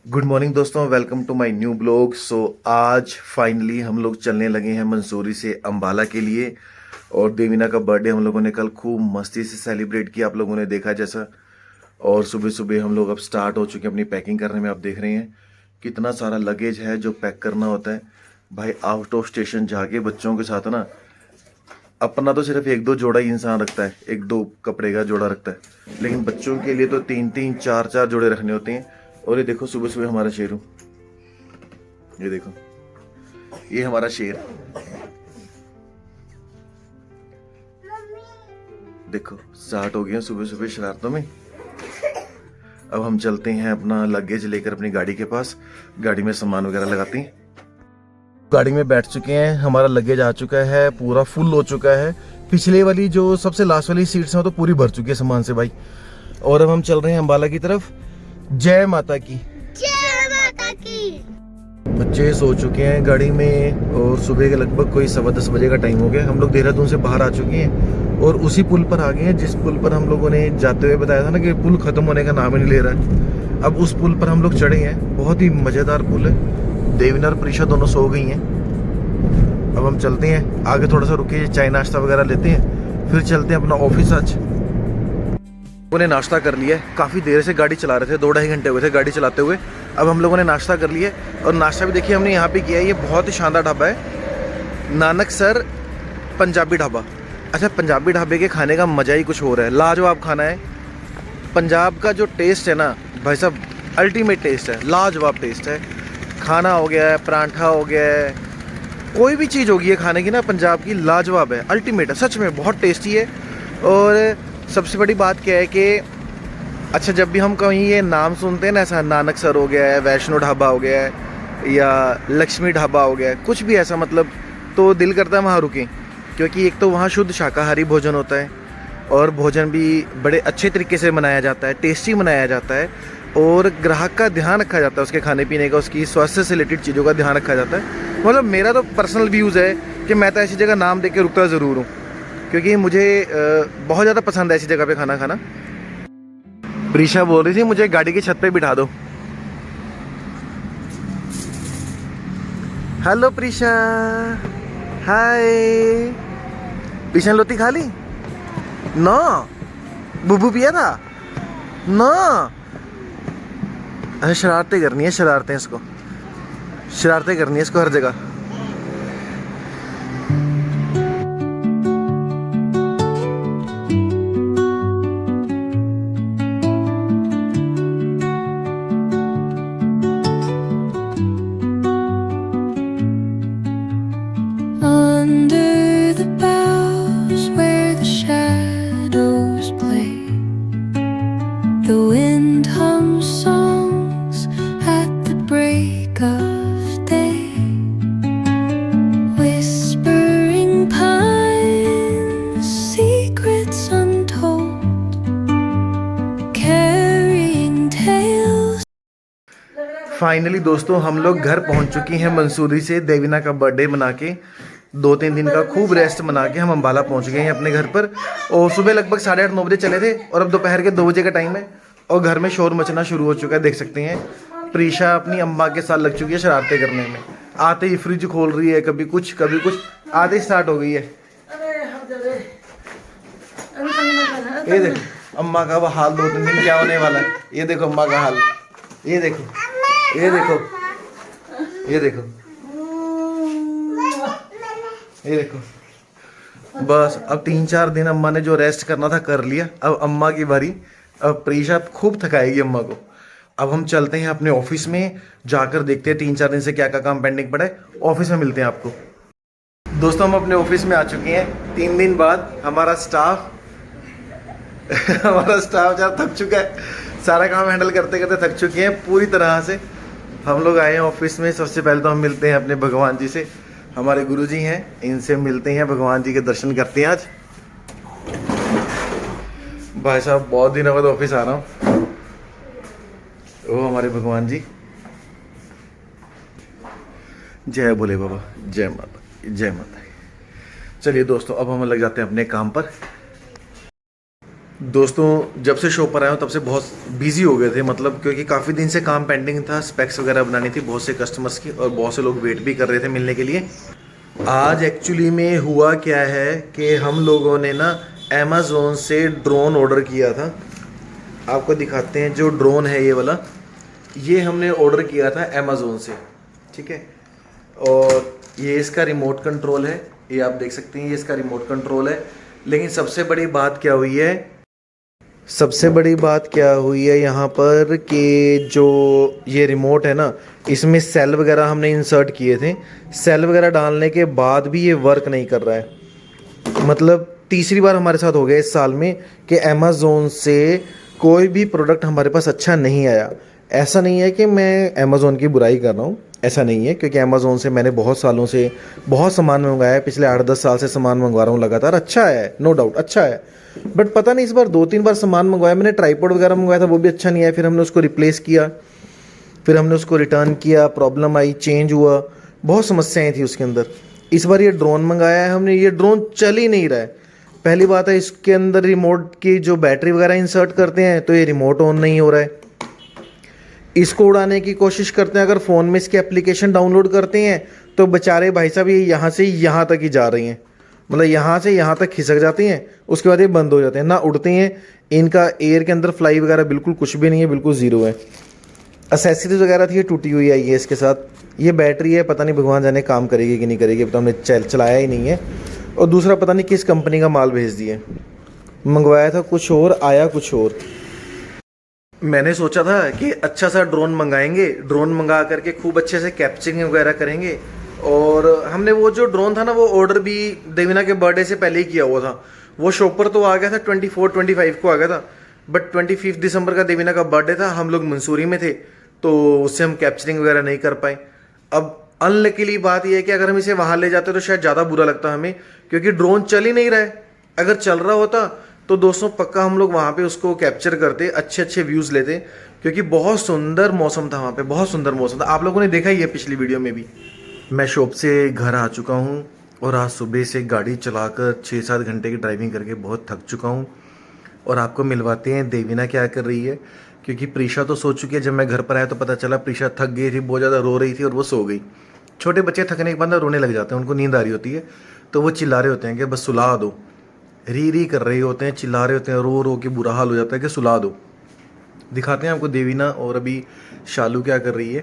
Good morning दोस्तों, welcome to my new blog. आज finally हम लोग चलने लगे हैं मंसूरी से अंबाला के लिए। और देवीना का बर्थडे हम लोगों ने कल खूब मस्ती से सेलिब्रेट किया, आप लोगों ने देखा जैसा। और सुबह सुबह हम लोग अब स्टार्ट हो चुके हैं अपनी पैकिंग करने में। आप देख रहे हैं कितना सारा लगेज है जो पैक करना होता है भाई। आउट ऑफ स्टेशन जाके बच्चों के साथ ना, अपना तो सिर्फ एक दो जोड़ा ही इंसान रखता है, एक दो कपड़े का जोड़ा रखता है, लेकिन बच्चों के लिए तो तीन तीन चार चार जोड़े रखने होते हैं। और ये देखो सुबह सुबह हमारा शेरू, ये देखो, ये हमारा शेर देखो स्टार्ट हो गया सुबह सुबह शरारतों में। अब हम चलते हैं अपना लगेज लेकर अपनी गाड़ी के पास, गाड़ी में सामान वगैरह लगाते हैं। गाड़ी में बैठ चुके हैं, हमारा लगेज आ चुका है, पूरा फुल हो चुका है। पिछले वाली जो सबसे लास्ट वाली सीट्स हैं वो तो पूरी भर चुकी है सामान से भाई। और अब हम चल रहे हैं अंबाला की तरफ। जय माता की, जय माता की। बच्चे सो चुके हैं गाड़ी में और सुबह के लगभग कोई 10:15 बजे का टाइम हो गया। हम लोग देहरादून से बाहर आ चुके हैं और उसी पुल पर आ गए हैं जिस पुल पर हम लोगों ने जाते हुए बताया था ना कि पुल खत्म होने का नाम ही नहीं ले रहा है। अब उस पुल पर हम लोग चढ़े हैं, बहुत ही मजेदार पुल है। देवीना और प्रीशा दोनों सो गई हैं। अब हम चलते हैं आगे, थोड़ा सा रुके, चाय नाश्ता वगैरह लेते हैं, फिर चलते हैं अपना ऑफिस। आज उन्होंने नाश्ता कर लिया है, काफ़ी देर से गाड़ी चला रहे थे, 2-2.5 घंटे हुए थे गाड़ी चलाते हुए। अब हम लोगों ने नाश्ता कर लिया है और नाश्ता भी देखिए हमने यहाँ पे किया है। ये बहुत ही शानदार ढाबा है, नानक सर पंजाबी ढाबा। अच्छा, पंजाबी ढाबे के खाने का मज़ा ही कुछ और है, लाजवाब खाना है। पंजाब का जो टेस्ट है ना भाई साहब, अल्टीमेट टेस्ट है, लाजवाब टेस्ट है। खाना हो गया है, परांठा हो गया है, कोई भी चीज़ होगी है खाने की ना पंजाब की, लाजवाब है, अल्टीमेट है, सच में बहुत टेस्टी है। और सबसे बड़ी बात क्या है कि अच्छा, जब भी हम कहीं ये नाम सुनते हैं ना, ऐसा नानक सर हो गया है, वैष्णो ढाबा हो गया है, या लक्ष्मी ढाबा हो गया है, कुछ भी ऐसा मतलब, तो दिल करता है वहाँ रुकें। क्योंकि एक तो वहाँ शुद्ध शाकाहारी भोजन होता है और भोजन भी बड़े अच्छे तरीके से बनाया जाता है, टेस्टी बनाया जाता है, और ग्राहक का ध्यान रखा जाता है, उसके खाने पीने का, उसकी स्वास्थ्य से रिलेटेड चीज़ों का ध्यान रखा जाता है। मतलब मेरा तो पर्सनल व्यूज़ है कि मैं तो ऐसी जगह नाम दे के रुकता ज़रूर हूँ, क्योंकि मुझे बहुत ज़्यादा पसंद है ऐसी जगह पे खाना खाना। प्रीशा बोल रही थी मुझे गाड़ी की छत पे बिठा दो। हेलो प्रीशा, हाय। प्रीशा ने लोटी खा ली ना, बुबू पिया था ना। अच्छा, शरारतें करनी है, शरारतें इसको, शरारतें करनी है इसको हर जगह। Under the boughs where the shadows play, the wind hums songs at the break of day, whispering pines, secrets untold, carrying tales. Finally दोस्तों हम लोग घर पहुंच चुके हैं मंसूरी से। देवीना का बर्थडे मना के 2-3 दिन का खूब रेस्ट मना के हम अंबाला पहुंच गए हैं अपने घर पर। और सुबह लगभग 8:30-9 बजे चले थे और अब दोपहर के 2 बजे का टाइम है और घर में शोर मचना शुरू हो चुका है, देख सकते हैं। प्रीशा अपनी अम्मा के साथ लग चुकी है शरारतें करने में। आते ही फ्रिज खोल रही है, कभी कुछ कभी कुछ, आते ही स्टार्ट हो गई है। ये देखो अम्मा का वो हाल, 2-3 दिन क्या होने वाला है। ये देखो अम्मा का हाल, ये देखो, ये देखो, ये देखो, ये देखो। बस अब 3-4 दिन अम्मा ने जो रेस्ट करना था कर लिया, अब अम्मा की बारी। अब प्रीशा खूब थकाएगी अम्मा को। अब हम चलते हैं अपने ऑफिस में, जाकर देखते हैं 3-4 दिन से क्या क्या काम पेंडिंग पड़ा है। ऑफिस में मिलते हैं आपको। दोस्तों हम अपने ऑफिस में आ चुके हैं 3 दिन बाद। हमारा स्टाफ हमारा स्टाफ ज़्यादा थक चुका है, सारा काम हैंडल करते करते थक चुके हैं पूरी तरह से। हम लोग आए हैं ऑफिस में, सबसे पहले तो हम मिलते हैं अपने भगवान जी से। हमारे गुरुजी हैं, इनसे मिलते हैं, भगवान जी के दर्शन करते हैं आज। भाई साहब बहुत दिनों बाद ऑफिस आ रहा हूँ। ओ हमारे भगवान जी, जय भोले बाबा, जय माता, जय माता। चलिए दोस्तों अब हम लग जाते हैं अपने काम पर। दोस्तों जब से शॉप पर आया हूँ तब से बहुत बिजी हो गए थे, मतलब क्योंकि काफ़ी दिन से काम पेंडिंग था, स्पेक्स वगैरह बनानी थी बहुत से कस्टमर्स की और बहुत से लोग वेट भी कर रहे थे मिलने के लिए। आज एक्चुअली में हुआ क्या है कि हम लोगों ने ना अमेज़ोन से ड्रोन ऑर्डर किया था। आपको दिखाते हैं, जो ड्रोन है ये वाला, ये हमने ऑर्डर किया था अमेज़ोन से, ठीक है। और ये इसका रिमोट कंट्रोल है, ये आप देख सकते हैं, ये इसका रिमोट कंट्रोल है। लेकिन सबसे बड़ी बात क्या हुई है यहाँ पर कि जो ये रिमोट है ना, इसमें सेल वगैरह हमने इंसर्ट किए थे। सेल वगैरह डालने के बाद भी ये वर्क नहीं कर रहा है। मतलब तीसरी बार हमारे साथ हो गया इस साल में कि अमेज़ोन से कोई भी प्रोडक्ट हमारे पास अच्छा नहीं आया। ऐसा नहीं है कि मैं अमेज़ोन की बुराई कर रहा हूँ, ऐसा नहीं है, क्योंकि अमेज़ोन से मैंने बहुत सालों से बहुत सामान मंगवाया है। पिछले 8-10 साल से सामान मंगवा रहा हूँ लगातार, अच्छा है, नो डाउट अच्छा है। बट पता नहीं इस बार 2-3 बार सामान मंगवाया मैंने, ट्राइपॉड वगैरह मंगवाया था, वो भी अच्छा नहीं आया। फिर हमने उसको रिप्लेस किया, फिर हमने उसको रिटर्न किया, प्रॉब्लम आई, चेंज हुआ, बहुत समस्याएं थी उसके अंदर। इस बार ये ड्रोन मंगाया है हमने, ये ड्रोन चल ही नहीं रहा है। पहली बात है, इसके अंदर रिमोट की जो बैटरी वगैरह इंसर्ट करते हैं तो ये रिमोट ऑन नहीं हो रहा है। इसको उड़ाने की कोशिश करते हैं, अगर फ़ोन में इसकी एप्लीकेशन डाउनलोड करते हैं तो बेचारे भाई साहब ये यहाँ से यहाँ तक ही जा रही हैं, मतलब यहाँ से यहाँ तक खिसक जाती हैं, उसके बाद ये बंद हो जाते हैं, ना उड़ते हैं। इनका एयर के अंदर फ्लाई वगैरह बिल्कुल कुछ भी नहीं है, बिल्कुल ज़ीरो है। एसेसरीज वगैरह थी ये टूटी हुई आई है इसके साथ। ये बैटरी है, पता नहीं भगवान जाने काम करेगी कि नहीं करेगी, तो हमने चलाया ही नहीं है। और दूसरा पता नहीं किस कंपनी का माल भेज दिए, मंगवाया था कुछ और, आया कुछ और। मैंने सोचा था कि अच्छा सा ड्रोन मंगाएंगे, ड्रोन मंगा करके खूब अच्छे से कैप्चरिंग वगैरह करेंगे। और हमने वो जो ड्रोन था ना, वो ऑर्डर भी देवीना के बर्थडे से पहले ही किया हुआ था। वो शॉप पर तो आ गया था 24-25 को आ गया था, बट 25 दिसंबर का देवीना का बर्थडे था, हम लोग मंसूरी में थे, तो उससे हम कैप्चरिंग वगैरह नहीं कर पाए। अब अनलकीली बात यह है कि अगर हम इसे वहाँ ले जाते तो शायद ज़्यादा बुरा लगता हमें, क्योंकि ड्रोन चल ही नहीं रहा है। अगर चल रहा होता तो दोस्तों पक्का हम लोग वहाँ पे उसको कैप्चर करते, अच्छे अच्छे व्यूज़ लेते, क्योंकि बहुत सुंदर मौसम था वहाँ पे, बहुत सुंदर मौसम था। आप लोगों ने देखा ही है पिछली वीडियो में भी। मैं शॉप से घर आ चुका हूँ और आज सुबह से गाड़ी चलाकर 6-7 घंटे की ड्राइविंग करके बहुत थक चुका हूँ। और आपको मिलवाते हैं देवीना क्या कर रही है, क्योंकि प्रीशा तो सो चुकी है। जब मैं घर पर आया तो पता चला प्रीशा थक गई थी, बहुत ज़्यादा रो रही थी और वो सो गई। छोटे बच्चे थकने के बाद ना रोने लग जाते हैं, उनको नींद आ रही होती है, तो वो चिल्ला रहे होते हैं कि बस सुला दो, री कर रहे होते हैं, चिल्ला रहे होते हैं, रो रो के बुरा हाल हो जाता है कि सुला दो। दिखाते हैं आपको देवीना और अभी शालू क्या कर रही है।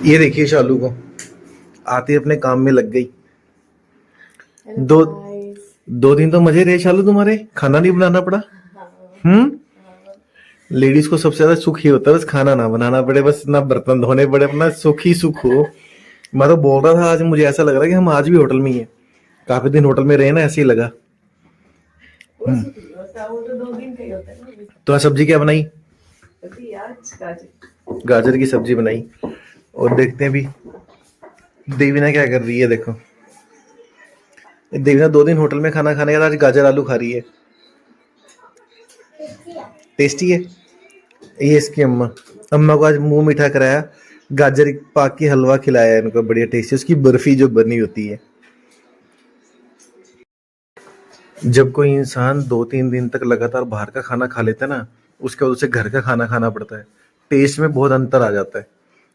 ये देखिए शालू को आते अपने काम में लग गई। दो दिन तो मजे रहे शालू तुम्हारे, खाना नहीं बनाना पड़ा। लेडीज को सबसे ज्यादा सुख ही होता है, बस खाना ना बनाना पड़े, बस ना बर्तन धोने पड़े, अपना सुख ही सुख हो। मैं तो बोल रहा था आज, मुझे ऐसा लग रहा है कि हम आज भी होटल में ही है। काफी दिन होटल में रहे ना, ऐसे ही लगा। तो आज सब्जी क्या बनाई? गाजर की सब्जी बनाई। और देखते हैं भी देवीना क्या कर रही है। देखो देवीना 2 दिन होटल में खाना खाने के बाद आज गाजर आलू खा रही है। टेस्टी है। ये इसकी अम्मा को आज मुंह मीठा कराया, गाजर पाक की हलवा खिलाया इनको, बढ़िया टेस्टी। उसकी बर्फी जो बनी होती है। जब कोई इंसान 2-3 दिन तक लगातार बाहर का खाना खा लेता है ना, उसके बाद उसे घर का खाना खाना पड़ता है, टेस्ट में बहुत अंतर आ जाता है।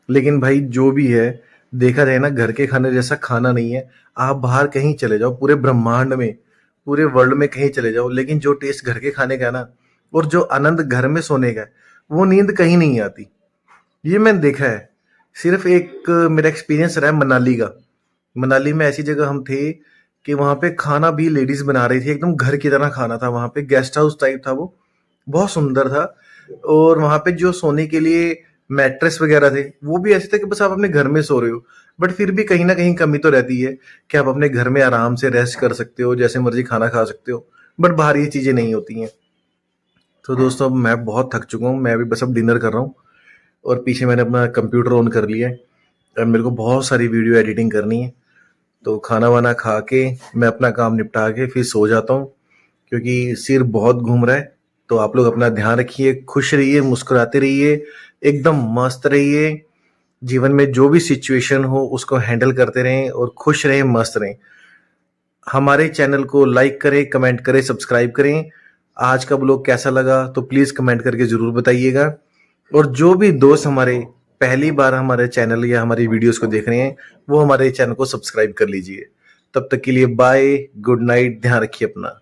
लेकिन भाई जो भी है, देखा जाए ना, घर के खाने जैसा खाना नहीं है। आप बाहर कहीं चले जाओ, पूरे ब्रह्मांड में, पूरे वर्ल्ड में कहीं चले जाओ, लेकिन जो टेस्ट घर के खाने का है ना, और जो आनंद घर में सोने का है, वो नींद कहीं नहीं आती। ये मैंने देखा है। सिर्फ एक मेरा एक्सपीरियंस रहा है मनाली का। मनाली में ऐसी जगह हम थे कि वहाँ पे खाना भी लेडीज बना रही थी, एकदम घर की तरह खाना था। वहाँ पे गेस्ट हाउस टाइप था, वो बहुत सुंदर था। और वहाँ पे जो सोने के लिए मैट्रेस वगैरह थे, वो भी ऐसे थे कि बस आप अपने घर में सो रहे हो, बट फिर भी कहीं ना कहीं कमी तो रहती है कि आप अपने घर में आराम से रेस्ट कर सकते हो, जैसे मर्जी खाना खा सकते हो, बट बाहर ये चीजें नहीं होती हैं। तो दोस्तों अब मैं बहुत थक चुका हूँ, मैं भी बस अब डिनर कर रहा हूँ। और पीछे मैंने अपना कंप्यूटर ऑन कर लिया है, अब मेरे को बहुत सारी वीडियो एडिटिंग करनी है। तो खाना वाना खा के मैं अपना काम निपटा के फिर सो जाता हूँ, क्योंकि सिर बहुत घूम रहा है। तो आप लोग अपना ध्यान रखिए, खुश रहिए, मुस्कुराते रहिए, एकदम मस्त रहिए। जीवन में जो भी सिचुएशन हो उसको हैंडल करते रहें और खुश रहें, मस्त रहें। हमारे चैनल को लाइक करें, कमेंट करें, सब्सक्राइब करें। आज का ब्लॉग कैसा लगा तो प्लीज़ कमेंट करके ज़रूर बताइएगा। और जो भी दोस्त हमारे पहली बार हमारे चैनल या हमारी वीडियोस को देख रहे हैं वो हमारे चैनल को सब्सक्राइब कर लीजिए। तब तक के लिए बाय, गुड नाइट, ध्यान रखिए अपना।